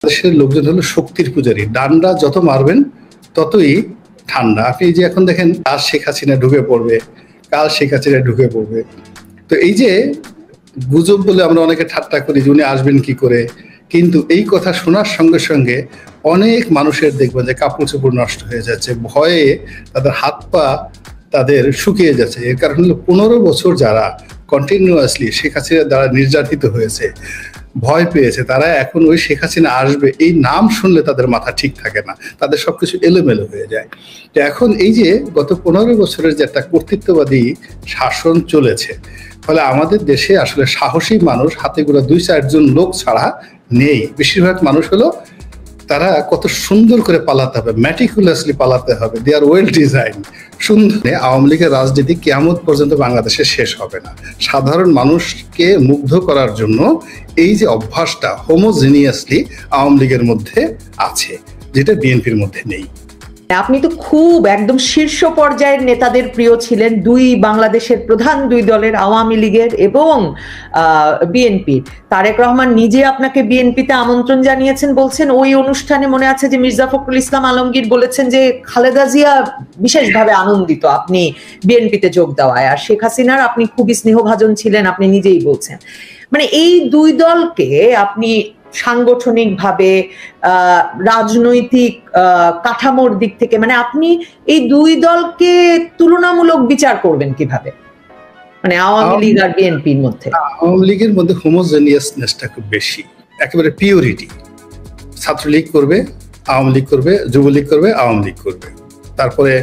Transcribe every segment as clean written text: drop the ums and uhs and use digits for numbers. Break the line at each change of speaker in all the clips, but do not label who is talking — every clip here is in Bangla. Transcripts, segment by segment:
দেশের লোকজন হলো শক্তির পূজারী, ডান্ডা যত মারবেন ততই ঠান্ডা। আপনি যে এখন দেখেন কাল শেখ হাসিনা ঢুকে পড়বে, কাল শেখ হাসিনা ঢুকে পড়বে, তো এই যে গুজব বলে আমরা অনেকে ঠাট্টা করি যে উনি আসবেন কি করে, কিন্তু এই কথা শোনার সঙ্গে সঙ্গে অনেক মানুষের দেখবেন যে কাপড় চোপড় নষ্ট হয়ে যাচ্ছে, ভয়ে তাদের হাত পা তাদের শুকিয়ে যাচ্ছে। এর কারণ হলো 15 বছর যারা কন্টিনিউয়াসলি শেখ হাসিনার দ্বারা নির্যাতিত হয়েছে, ভয় পেয়েছে, তারা এখন ওই শেখ হাসিনা আসবে এই নাম শুনলে তাদের মাথা ঠিক থাকে না, তাদের সবকিছু এলোমেলো হয়ে যায়। তো এখন এই যে গত 15 বছরের যে একটা কর্তৃত্ববাদী শাসন চলেছে, ফলে আমাদের দেশে আসলে সাহসী মানুষ হাতে গোনা 2-4 জন লোক ছাড়া নেই। বেশিরভাগ মানুষ হলো তারা কত সুন্দর করে পালাতে হবে, ম্যাটিকুলাসলি পালাতে হবে, দে আর ওয়েল ডিজাইন সুন্দর। আওয়ামী লীগের রাজনীতি কিয়ামত পর্যন্ত বাংলাদেশে শেষ হবে না। সাধারণ মানুষকে মুগ্ধ করার জন্য এই যে অভ্যাসটা হোমোজিনিয়াসলি আওয়ামী লীগের মধ্যে আছে, যেটা বিএনপির মধ্যে নেই।
আপনি তো খুব একদম শীর্ষ পর্যায়ের নেতাদের প্রিয় ছিলেন, বাংলাদেশের প্রধান দুই দলের, আওয়ামী লীগের এবং বিএনপির। তারেক রহমান নিজে আপনাকে বিএনপিতে আমন্ত্রণ জানিয়েছেন, বলছেন ওই অনুষ্ঠানে মনে আছে যে মির্জা ফখরুল ইসলাম আলমগীর বলেছেন যে খালেদা জিয়া বিশেষভাবে আনন্দিত আপনি বিএনপিতে যোগ দেওয়ায়, আর শেখ হাসিনার আপনি খুবই স্নেহভাজন ছিলেন, আপনি নিজেই বলছেন। মানে এই দুই দলকে আপনি সাংগঠনিকভাবে, রাজনৈতিক কাঠামোর দিক থেকে, মানে আপনি এই দুই দলকে তুলনামূলক বিচার করবেন কিভাবে, মানে আওয়ামী লীগ আর বিএনপির মধ্যে?
আওয়ামী লীগের মধ্যে হোমোজেনিয়াসনেসটা খুব বেশি, একেবারে পিওরিটি। ছাত্রলীগ করবে, আওয়ামী লীগ করবে, যুবলীগ করবে, আওয়ামী লীগ করবে, তারপরে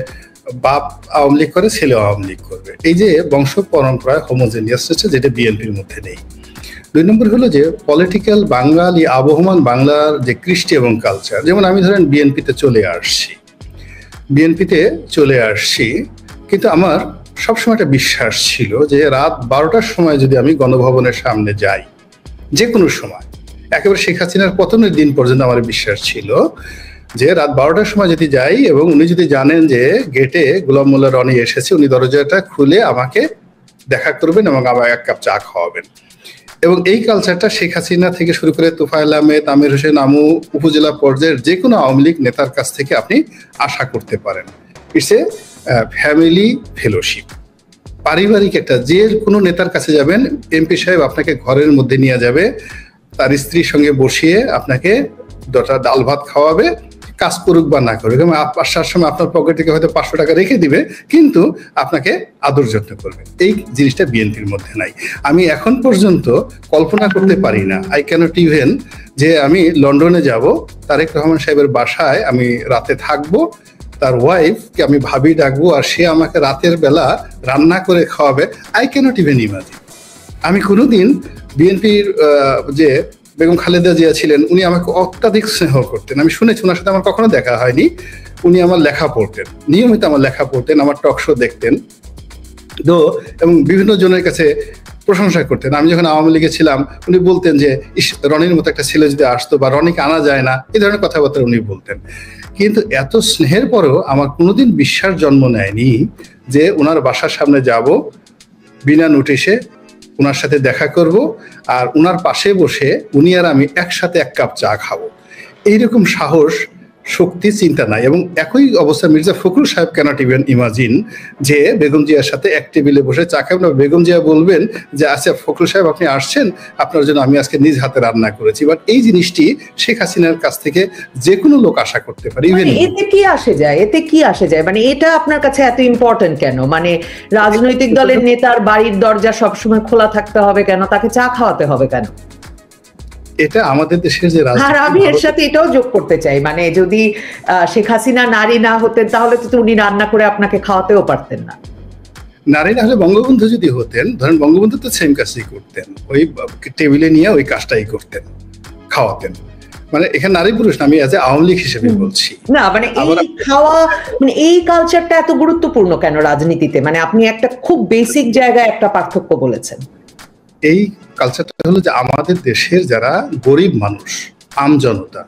বাপ আওয়ামী লীগ করে, ছেলে আওয়ামী লীগ করবে। এই যে বংশ পরম্পরায় হোমোজেনিয়াস হচ্ছে, যেটা বিএনপির মধ্যে নেই। 2 নম্বর হলো যে পলিটিক্যাল বাঙালি আবহমান বাংলার যে কৃষ্টি এবং কালচার, যেমন আমি ধরেন বিএনপিতে চলে আসছি, কিন্তু আমার সবসময় একটা বিশ্বাস ছিল যে রাত 12টার সময় যদি আমি গণভবনের সামনে যাই, যে কোনো সময়, একেবারে শেখ হাসিনার পতনের দিন পর্যন্ত আমার বিশ্বাস ছিল যে রাত 12টার সময় যদি যাই এবং উনি যদি জানেন যে গেটে গোলাম মোল্লা রনি এসেছে, উনি দরজাটা খুলে আমাকে দেখা করবেন এবং আমার 1 কাপ চা খাওয়াবেন। এবং এই কালচারটা শেখ হাসিনা থেকে শুরু করে তোফায়েল আহমেদ, আমির হোসেন আমু, উপজেলা পর্যায়ের যে কোনো আওয়ামী লীগ নেতার কাছ থেকে আপনি আশা করতে পারেন। ইটস এ ফ্যামিলি ফেলোশিপ, পারিবারিক একটা। যে কোনো নেতার কাছে যাবেন, এমপি সাহেব আপনাকে ঘরের মধ্যে নিয়ে যাবে, তার স্ত্রীর সঙ্গে বসিয়ে আপনাকে 2টা ডাল ভাত খাওয়াবে, কাজ করুক বা না করুক, এবং আসার সময় আপনার পকেট থেকে হয়তো 500 টাকা রেখে দিবে, কিন্তু আপনাকে আদর যত্ন করবে। এই জিনিসটা বিএনপির মধ্যে নাই। আমি এখন পর্যন্ত কল্পনা করতে পারি না, আই ক্যানট ইভেন, যে আমি লন্ডনে যাব, তারেক রহমান সাহেবের বাসায় আমি রাতে থাকবো, তার ওয়াইফকে আমি ভাবি ডাকবো, আর সে আমাকে রাতের বেলা রান্না করে খাওয়াবে। I can't even imagine. আমি কোনোদিন বিএনপির যে বেগম খালেদা জিয়া ছিলেন, উনি আমাকে অত্যাধিক স্নেহ করতেন। আমি শুনেছি, ওনার সাথে আমার কখনো দেখা হয়নি, উনি আমার লেখা পড়তেন, নিয়মিত আমার লেখা পড়তেন, আমার টক শো দেখতেন এবং বিভিন্ন জনের কাছে প্রশংসা করতেন। আমি যখন আওয়ামী লীগে ছিলাম, উনি বলতেন যে রনির মতো একটা ছেলে যদি আসতো, বা রনিকে আনা যায় না, এই ধরনের কথাবার্তা উনি বলতেন। কিন্তু এত স্নেহের পরেও আমার কোনোদিন বিশ্বাস জন্ম নেয়নি যে ওনার বাসার সামনে যাব, বিনা নোটিশে ওনার সাথে দেখা করব, আর ওনার পাশে বসে উনি আর আমি একসাথে 1 কাপ চা খাবো। এইরকম সাহস, শক্তি, চিন্তা নাই। এবং একই অবস্থা মির্জা ফখরুল সাহেব ক্যানট ইভেন ইমাজিন যে বেগম জিয়ার সাথে এক টেবিলে বসে চা খাবেন, বেগম জিয়া বলবেন যে আচ্ছা ফখরুল সাহেব আপনি আসছেন, আপনার জন্য আমি আজকে নিজ হাতে রান্না করেছি। বাট এই জিনিসটি শেখ হাসিনার কাছ থেকে যে কোনো লোক আশা করতে পারে।
এতে কি আসে যায়, মানে এটা আপনার কাছে এত ইম্পর্টেন্ট কেন? মানে রাজনৈতিক দলের নেতার বাড়ির দরজা সবসময় খোলা থাকতে হবে কেন? তাকে চা খাওয়াতে হবে কেন?
এটা আমাদের দেশের যে রাজনীতি।
আর আমি এর সাথে এটাও যোগ করতে চাই, মানে যদি শেখ হাসিনা নারী না হতেন, তাহলে তো উনি রান্না করে আপনাকে খাওয়াতেও পারতেন না।
নারী না হলে বঙ্গবন্ধু যদি হতেন, ধরেন বঙ্গবন্ধু তো সেম কাজই করতেন, ওই টেবিলে নিয়ে ওই কাজটাই করতেন, খাওয়াতেন। মানে এখানে নারী পুরুষ না, আমি এজ এ আওয়ামী লীগ হিসেবে বলছি
না। মানে এই খাওয়া, মানে এই কালচারটা এত গুরুত্বপূর্ণ কেন রাজনীতিতে? মানে আপনি একটা খুব বেসিক জায়গায় একটা পার্থক্য বলেছেন।
এই কালচারটা হলো যে আমাদের দেশের যারা গরিব মানুষ, আমজনতা,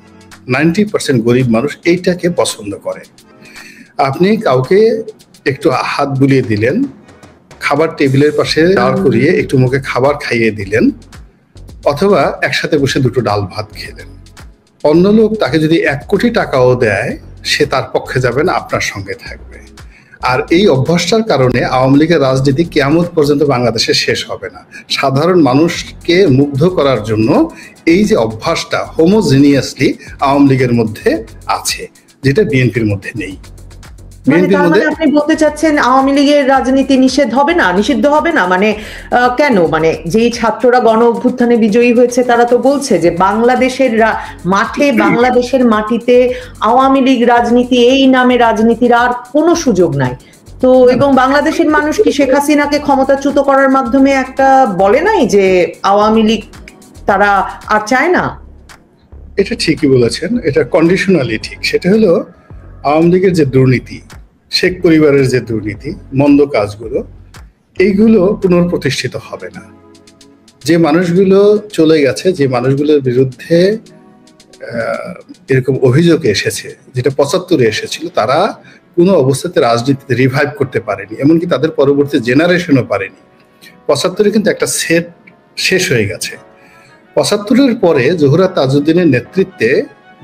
90% গরিব মানুষ এইটাকে পছন্দ করে। আপনি কাউকে একটু হাত বুলিয়ে দিলেন, খাবার টেবিলের পাশে দাঁড় করিয়ে একটু মুখে খাবার খাইয়ে দিলেন, অথবা একসাথে বসে 2টো ডাল ভাত খেলেন, অন্য লোক তাকে যদি 1 কোটি টাকাও দেয়, সে তার পক্ষে যাবে না, আপনার সঙ্গে থাকবে। আর এই অভ্যাসটার কারণে আওয়ামী লীগের রাজনীতি কিয়ামত পর্যন্ত বাংলাদেশে শেষ হবে না। সাধারণ মানুষকে মুগ্ধ করার জন্য এই যে অভ্যাসটা হোমোজিনিয়াসলি আওয়ামী লীগের মধ্যে আছে, যেটা বিএনপির মধ্যে নেই।
আপনি বলতে চাচ্ছেন আওয়ামী লীগের রাজনীতি নিষিদ্ধ হবে না, মানে কেন? মানে যেই ছাত্ররা গণ অভ্যুত্থানে বিজয়ী হয়েছে তারা তো বলছে যে বাংলাদেশের মাটিতে আওয়ামী লীগ রাজনীতি, এই নামে রাজনীতির আর কোনো সুযোগ নাই তো। এবং বাংলাদেশের মানুষ কি শেখ হাসিনাকে ক্ষমতাচ্যুত করার মাধ্যমে একটা বলে নাই যে আওয়ামী লীগ তারা আর চায় না?
এটা ঠিকই বলেছেন, এটা কন্ডিশনালি ঠিক। সেটা হলো আওয়ামী লীগের যে দুর্নীতি, শেখ পরিবারের যে দুর্নীতি, মন্দ কাজগুলো, এইগুলো পুনঃপ্রতিষ্ঠিত হবে না। যে মানুষগুলো চলে গেছে, যে মানুষগুলোর বিরুদ্ধে এরকম অভিযোগ এসেছে, যেটা 75-এ এসেছিল, তারা কোনো অবস্থাতে রাজনীতিতে রিভাইভ করতে পারেনি, এমনকি তাদের পরবর্তী জেনারেশনও পারেনি। 75-এ কিন্তু একটা সেট শেষ হয়ে গেছে। 75-এর পরে জোহরা তাজউদ্দিনের নেতৃত্বে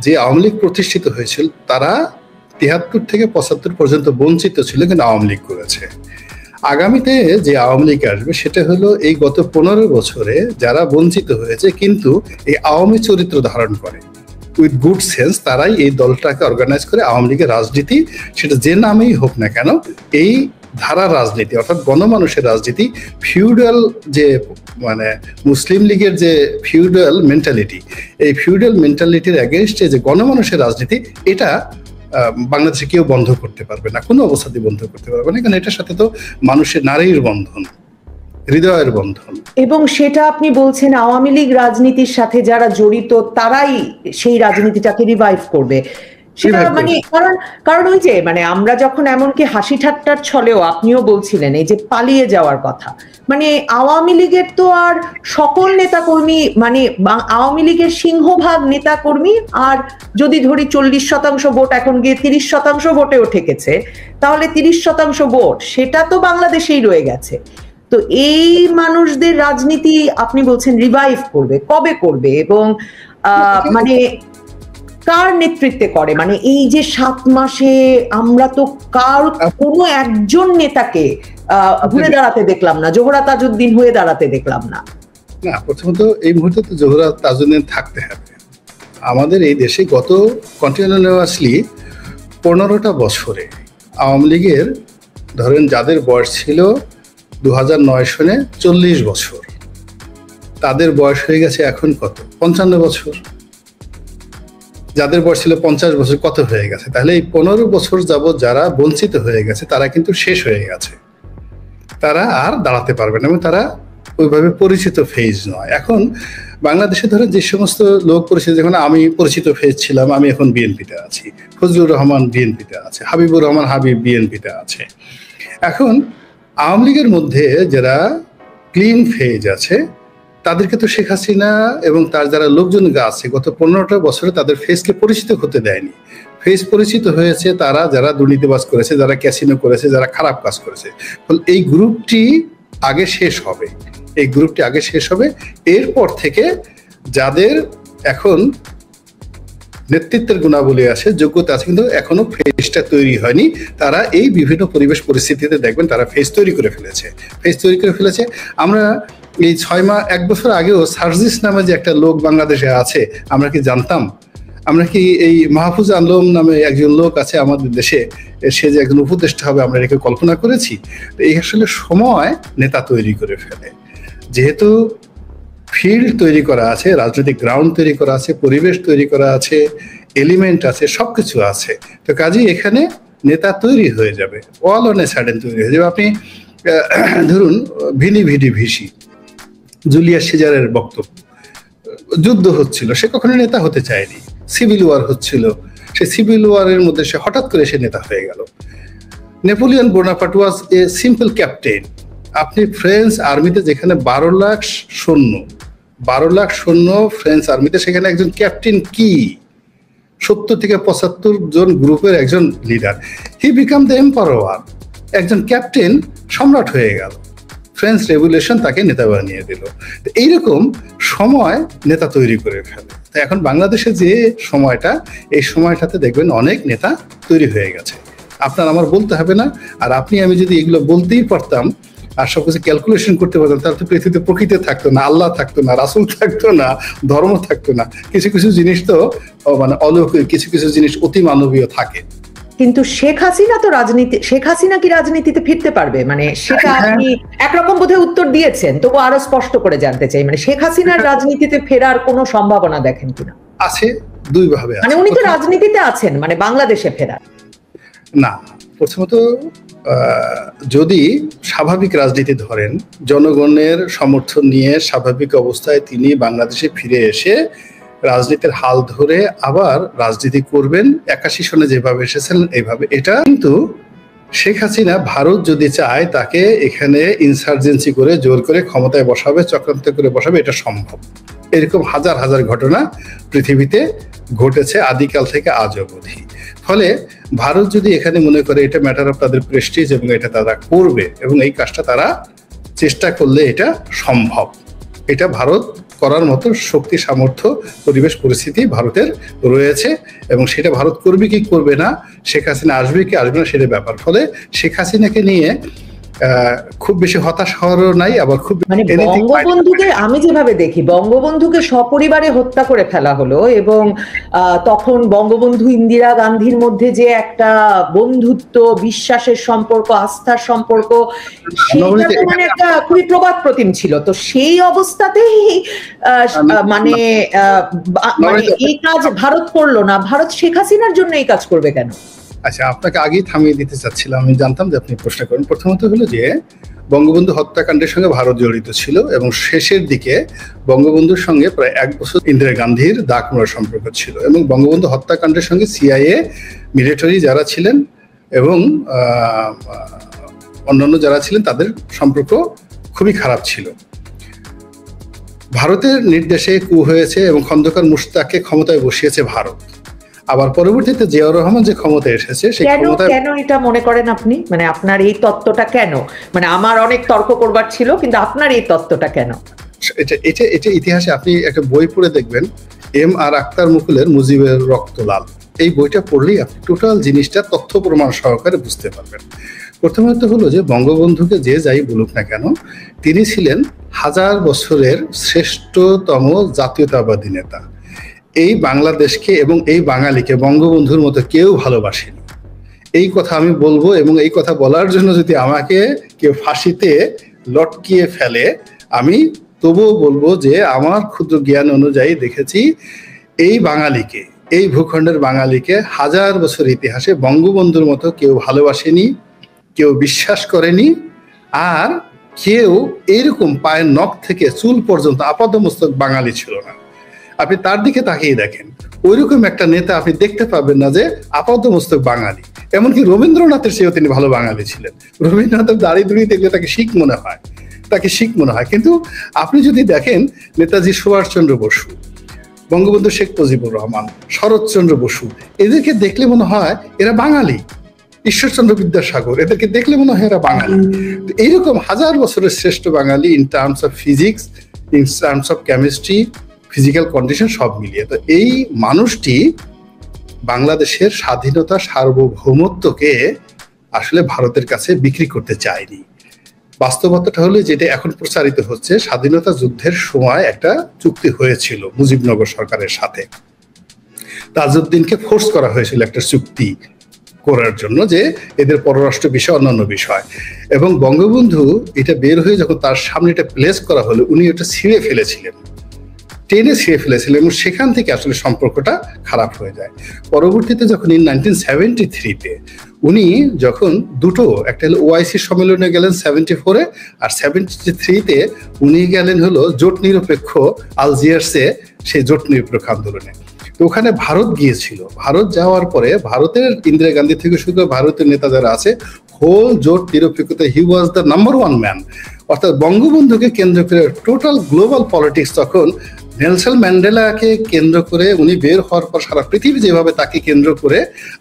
যে আওয়ামী লীগ প্রতিষ্ঠিত হয়েছিল, তারা 73 থেকে 75 পর্যন্ত বঞ্চিত ছিল, কিন্তু আওয়ামী লীগ করেছে। আগামীতে যে আওয়ামী লীগ আসবে সেটা হলো এই গত 15 বছরে যারা বঞ্চিত হয়েছে কিন্তু এই আওয়ামী চরিত্র ধারণ করে, উইথ গুড সেন্স, তারাই এই দলটাকে অর্গানাইজ করে আওয়ামী লীগের রাজনীতি, সেটা যে নামেই হোক না কেন, এই ধারা রাজনীতি অর্থাৎ গণমানুষের রাজনীতি, ফিউডাল যে মানে মুসলিম লীগের যে ফিউডাল মেন্টালিটি, এই ফিউডাল মেন্টালিটির এগেনস্টে যে গণমানুষের রাজনীতি, এটা বাংলাদেশে কেউ বন্ধ করতে পারবে না, কোনো অবস্থাতেই বন্ধ করতে পারবে না। কারণ এটার সাথে তো মানুষের নারীর বন্ধন, হৃদয়ের বন্ধন।
এবং সেটা আপনি বলছেন আওয়ামী লীগ রাজনীতির সাথে যারা জড়িত তারাই সেই রাজনীতিটাকে রিভাইভ করবে, সেটা মানে কারণ ওই যে মানে আমরা যখন এমনকি হাসি ঠাট্টার ছলেও আপনিও বলছিলেন এই যে পালিয়ে যাওয়ার কথা, মানে আওয়ামী লীগের তো আর সকল নেতাকর্মী, মানে আওয়ামী লীগের সিংহভাগ নেতাকর্মী, আর যদি ধরি 40% ভোট এখন গিয়ে 30% ভোটেও ঠেকেছে, তাহলে 30% ভোট সেটা তো বাংলাদেশেই রয়ে গেছে। তো এই মানুষদের রাজনীতি আপনি বলছেন রিভাইভ করবে, কবে করবে এবং মানে কার নেতৃত্বে করে? মানে এই যে 7 মাসে আমরা তো কোনো একজন নেতাকে ঘুরে দাঁড়াতে দেখলাম না, জোহরা তাজউদ্দিন হয়ে দাঁড়াতে দেখলাম না।
না, প্রথমত এই মুহূর্তে তো জোহরা তাজউদ্দিন থাকতে হবে। আমাদের এই দেশে গত কন্টিনিউয়াসলি 15টা বছরে আওয়ামী লীগের ধরেন যাদের বয়স ছিল 2009 সনে 40 বছর, তাদের বয়স হয়ে গেছে এখন কত? 55 বছর। যাদের বয়স ছিল 50 বছর, কত হয়ে গেছে? তাহলে এই 15 বছর যাবত যারা বঞ্চিত হয়ে গেছে তারা কিন্তু শেষ হয়ে গেছে, তারা আর দাঁড়াতে পারবে না এবং তারা ওইভাবে পরিচিত ফেজ নয়। এখন বাংলাদেশে ধরে যে সমস্ত লোক পরিচিত, যেমন আমি পরিচিত ফেজ ছিলাম, আমি এখন বিএনপিতে আছি, ফজলুর রহমান বিএনপিতে আছে, হাবিবুর রহমান হাবিব বিএনপিতে আছে। এখন আওয়ামী লীগের মধ্যে যারা ক্লিন ফেজ আছে তাদেরকে তো শেখ হাসিনা এবং তার যারা লোকজন আছে গত 15টা বছরে তাদের ফেসকে পরিচিত হতে দেয়নি। ফেস পরিচিত হয়েছে তারা যারা দুর্নীতিবাজ করেছে, যারা ক্যাসিনো করেছে, যারা খারাপ কাজ করেছে। ফলে এই গ্রুপটি আগে শেষ হবে, এই গ্রুপটি আগে শেষ হবে। এরপর থেকে যাদের এখন নেতৃত্বের গুণাবলী আছে, যোগ্যতা আছে, কিন্তু এখনো ফেসটা তৈরি হয়নি, তারা এই বিভিন্ন পরিবেশ পরিস্থিতিতে দেখবেন তারা ফেস তৈরি করে ফেলেছে। আমরা এই 1 বছর আগেও সার্জিস নামে যে একটা লোক বাংলাদেশে আছে, আমরা কি জানতাম? আমরা কি এই মাহফুজ আলম নামে একজন লোক আছে আমাদের দেশে, সে যে একজন উপদেষ্টা হবে, আমরা এটাকে কল্পনা করেছি? এই আসলে সময় নেতা তৈরি করে ফেলে। যেহেতু ফিল্ড তৈরি করা আছে, রাজনৈতিক গ্রাউন্ড তৈরি করা আছে, পরিবেশ তৈরি করা আছে, এলিমেন্ট আছে, সবকিছু আছে, তো কাজেই এখানে নেতা তৈরি হয়ে যাবে, অল অন এ সাডেন তৈরি হয়ে যাবে। আপনি ধরুন ভিনি ভিডি ভিসি, জুলিয়াস সিজারের বক্তব্য, যুদ্ধ হচ্ছিল, সে কখনো নেতা হতে চায়নি, সিভিল ওয়ার হচ্ছিল, সে সিভিল ওয়ারের মধ্যে সে হঠাৎ করে সে নেতা হয়ে গেল। Napoleon Bonaparte was a simple captain. আপনি ফ্রেঞ্চ আর্মিতে যেখানে 12 লাখ সৈন্য ফ্রেঞ্চ আর্মিতে, সেখানে একজন ক্যাপ্টেন কি 70 থেকে 75 জন গ্রুপের একজন লিডার, হি বিকাম দ্য এম্পারোয়ার, একজন ক্যাপ্টেন সম্রাট হয়ে গেল। ফ্রেঞ্চ রেভলিউশন তাকে নেতা বানিয়ে দিল। এইরকম সময় নেতা তৈরি করে ফেলে। তো এখন বাংলাদেশে যে সময়টা, এই সময়টাতে দেখবেন অনেক নেতা তৈরি হয়ে গেছে, আপনার আমার বলতে হবে না। আর আপনি আমি যদি এগুলো বলতেই পারতাম আর সবকিছু ক্যালকুলেশন করতে পারতাম, তাহলে তো পৃথিবীতে প্রকৃতি থাকতো না, আল্লাহ থাকতো না, রাসূল থাকতো না, ধর্ম থাকতো না। কিছু কিছু জিনিস তো মানে অলৌকিক, কিছু কিছু জিনিস অতি মানবীয় থাকে।
কিন্তু শেখ হাসিনা কি রাজনীতিতে ফিরতে পারবে? মানে সেটা আপনি একরকম বোধহয় উত্তর দিয়েছেন, তবু আরো স্পষ্ট করে জানতে চাই, মানে শেখ হাসিনার রাজনীতিতে ফেরার কোনো সম্ভাবনা দেখেন কিনা?
আছে, দুই ভাবে।
মানে উনি তো রাজনীতিতে আছেন, মানে বাংলাদেশে ফেরার
না। প্রথমত যদি স্বাভাবিক রাজনীতি ধরেন, জনগণের সমর্থন নিয়ে স্বাভাবিক অবস্থায় তিনি বাংলাদেশে ফিরে এসে রাজনীতির হাল ধরে আবার রাজনীতি করবেন 81 সনে যেভাবে এসেছেন এইভাবে, এটা কিন্তু শেখ হাসিনা ভারত যদি চায় তাকে এখানে ইনসার্জেন্সি করে জোর করে ক্ষমতায় বসাবে, চক্রান্ত করে বসাবে, এটা সম্ভব। এরকম হাজার হাজার ঘটনা পৃথিবীতে ঘটেছে আদিকাল থেকে আজ অবধি। ফলে ভারত যদি এখানে মনে করে এটা ম্যাটার অফ তাদের প্রেস্টিজ এবং এটা তারা করবে এবং এই কাজটা তারা চেষ্টা করলে এটা সম্ভব, এটা ভারত করার মতো শক্তি, সামর্থ্য, পরিবেশ, পরিস্থিতি ভারতের রয়েছে এবং সেটা ভারত করবে কি করবে না, শেখ হাসিনা আসবে কি আসবে না সেটা ব্যাপার। ফলে শেখ হাসিনাকে নিয়ে খুব বেশি হতাশ হওয়ারও নাই, আবার খুব
মানে বঙ্গবন্ধুকে আমি যেভাবে দেখি, বঙ্গবন্ধুকে সপরিবারে হত্যা করে ফেলা হলো এবং তখন বঙ্গবন্ধু ইন্দিরা গান্ধীর মধ্যে যে একটা বন্ধুত্ব, বিশ্বাসের সম্পর্ক, আস্থার সম্পর্ক, সেটা তো মানে একটা খুবই প্রবাদ প্রতিম ছিল। তো সেই অবস্থাতেই মানে এই কাজ ভারত করলো না, ভারত শেখ হাসিনার জন্য এই কাজ করবে কেন?
আচ্ছা, আপনাকে আগেই থামিয়ে দিতে চাচ্ছিলাম, আমি জানতাম যে আপনি প্রশ্ন করেন। প্রথমত হলো যে বঙ্গবন্ধু হত্যাকাণ্ডের সঙ্গে ভারত জড়িত ছিল এবং শেষের দিকে বঙ্গবন্ধুর সঙ্গে প্রায় 1 বছর ইন্দিরা গান্ধীর দাগ-মোড়া সম্পর্ক ছিল এবং বঙ্গবন্ধু হত্যাকাণ্ডের সঙ্গে সিআইএ, মিলিটারি যারা ছিলেন এবং অন্যান্য যারা ছিলেন তাদের সম্পর্ক খুবই খারাপ ছিল। ভারতের নির্দেশে কু হয়েছে এবং খন্দকার মুশতাককে ক্ষমতায় বসিয়েছে ভারত। আবার পরবর্তীতে জিয়াউর রহমান যে ক্ষমতায় এসেছে সেই ক্ষমতায়
কেন এটা মনে করেন আপনি? মানে আপনার এই তত্ত্বটা কেন? মানে আমার অনেক তর্ক করবার ছিল, কিন্তু আপনার এই তত্ত্বটা কেন?
এটা ইতিহাসে আপনি একটা বই পড়ে দেখবেন, M.R. আখতার মুকুলের মুজিবের রক্ত লাল, এই বইটা পড়লেই আপনি টোটাল জিনিসটা তথ্য প্রমাণ সহকারে বুঝতে পারবেন। প্রথমত হলো যে বঙ্গবন্ধুকে যে যাই বলুক না কেন, তিনি ছিলেন 1000 বছরের শ্রেষ্ঠতম জাতীয়তাবাদী নেতা। এই বাংলাদেশকে এবং এই বাঙালিকে বঙ্গবন্ধুর মতো কেউ ভালোবাসেনি, এই কথা আমি বলবো। এবং এই কথা বলার জন্য যদি আমাকে কেউ ফাঁসিতে লটকিয়ে ফেলে, আমি তবুও বলবো যে আমার ক্ষুদ্র জ্ঞান অনুযায়ী দেখেছি এই বাঙালিকে, এই ভূখণ্ডের বাঙালিকে 1000 বছর ইতিহাসে বঙ্গবন্ধুর মতো কেউ ভালোবাসেনি, কেউ বিশ্বাস করেনি, আর কেউ এইরকম পায়ের নখ থেকে চুল পর্যন্ত আপাদমস্তক বাঙালি ছিল না। আপনি তার দিকে তাকিয়ে দেখেন, ওইরকম একটা নেতা আপনি দেখতে পাবেন না যে আপাতমস্তক বাঙালি। এমনকি রবীন্দ্রনাথের চেয়েও তিনি ভালো বাঙালি ছিলেন। রবীন্দ্রনাথের দাড়ি দুড়ি দেখলে তাকে শিখ মনে হয়, কিন্তু আপনি যদি দেখেন নেতাজি সুভাষচন্দ্র বসু, বঙ্গবন্ধু শেখ মুজিবুর রহমান, শরৎচন্দ্র বসু, এদেরকে দেখলে মনে হয় এরা বাঙালি। ঈশ্বরচন্দ্র বিদ্যাসাগর, এদেরকে দেখলে মনে হয় এরা বাঙালি। তো এইরকম 1000 বছরের শ্রেষ্ঠ Bengali in terms of physics, in terms of chemistry, physical condition সব মিলিয়ে। তো এই মানুষটি বাংলাদেশের স্বাধীনতা, সার্বভৌমত্বকে আসলে ভারতের কাছে বিক্রি করতে চায়নি। বাস্তবতাটা হলো যেটা এখন প্রচারিত হচ্ছে, স্বাধীনতা যুদ্ধের সময় একটা চুক্তি হয়েছিল মুজিবনগর সরকারের সাথে, তাজউদ্দিনকে ফোর্স করা হয়েছিল একটা চুক্তি করার জন্য যে এদের পররাষ্ট্র বিষয়, অন্যান্য বিষয়, এবং বঙ্গবন্ধু এটা বের হয়ে যখন তার সামনে এটা প্লেস করা হলো, উনি এটা ছিঁড়ে ফেলেছিলেন, টেনে ছিঁড়ে ফেলেছিলেন এবং সেখান থেকে আসলে সম্পর্কটা খারাপ হয়ে যায়। পরবর্তীতে যখন 1973-তে উনি যখন দুটো, একটা হলো ওআইসি সম্মেলনে গেলেন 74-এ, আর 73-তে উনি গেলেন হলো জোট নিরপেক্ষ আলজিয়ার্সে, সেই জোট নিরপেক্ষ আন্দোলনে। তো ওখানে ভারত গিয়েছিল। ভারত যাওয়ার পরে ভারতের ইন্দিরা গান্ধী থেকে শুরু করে ভারতের নেতা যারা আছে, হোল জোট নিরপেক্ষতা, হি ওয়াজ দ্য নাম্বার 1 ম্যান। অর্থাৎ বঙ্গবন্ধুকে কেন্দ্র করে টোটাল গ্লোবাল পলিটিক্স তখন নেলসন ম্যান্ডেলাকে কেন্দ্র করে উনি বের হওয়ার পর সারা পৃথিবী যেভাবে তাকে কেন্দ্র করে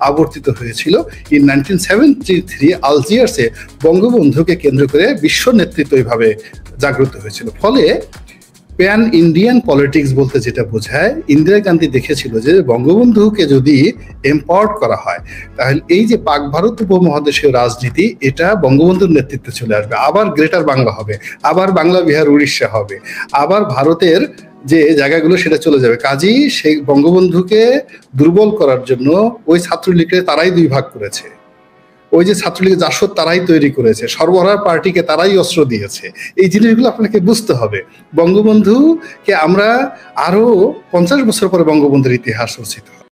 আবর্তিত হয়েছিল, ইন 1973 আলজিয়ার্সে বঙ্গবন্ধুকে কেন্দ্র করে বিশ্ব নেতৃত্ব এইভাবে জাগ্রত হয়েছিল। ফলে প্যান ইন্ডিয়ান পলিটিক্স বলতে যেটা বোঝায়, ইন্দিরা গান্ধী দেখেছিল যে বঙ্গবন্ধুকে যদি এম্পাওয়ার্ড করা হয় তাহলে এই যে পাক ভারত উপমহাদেশীয় রাজনীতি এটা বঙ্গবন্ধুর নেতৃত্বে চলে আসবে, আবার গ্রেটার বাংলা হবে, আবার বাংলা বিহার উড়িষ্যা হবে, আবার ভারতের যে জায়গাগুলো সেটা চলে যাবে। কাজেই সেই বঙ্গবন্ধুকে দুর্বল করার জন্য ওই ছাত্রলীগকে তারাই দুই ভাগ করেছে, ওই যে ছাত্রলীগের জাসদ তারাই তৈরি করেছে, সর্বহারা পার্টিকে তারাই অস্ত্র দিয়েছে। এই জিনিসগুলো আপনাকে বুঝতে হবে। বঙ্গবন্ধুকে আমরা আরো 50 বছর পরে বঙ্গবন্ধুর ইতিহাস রচিত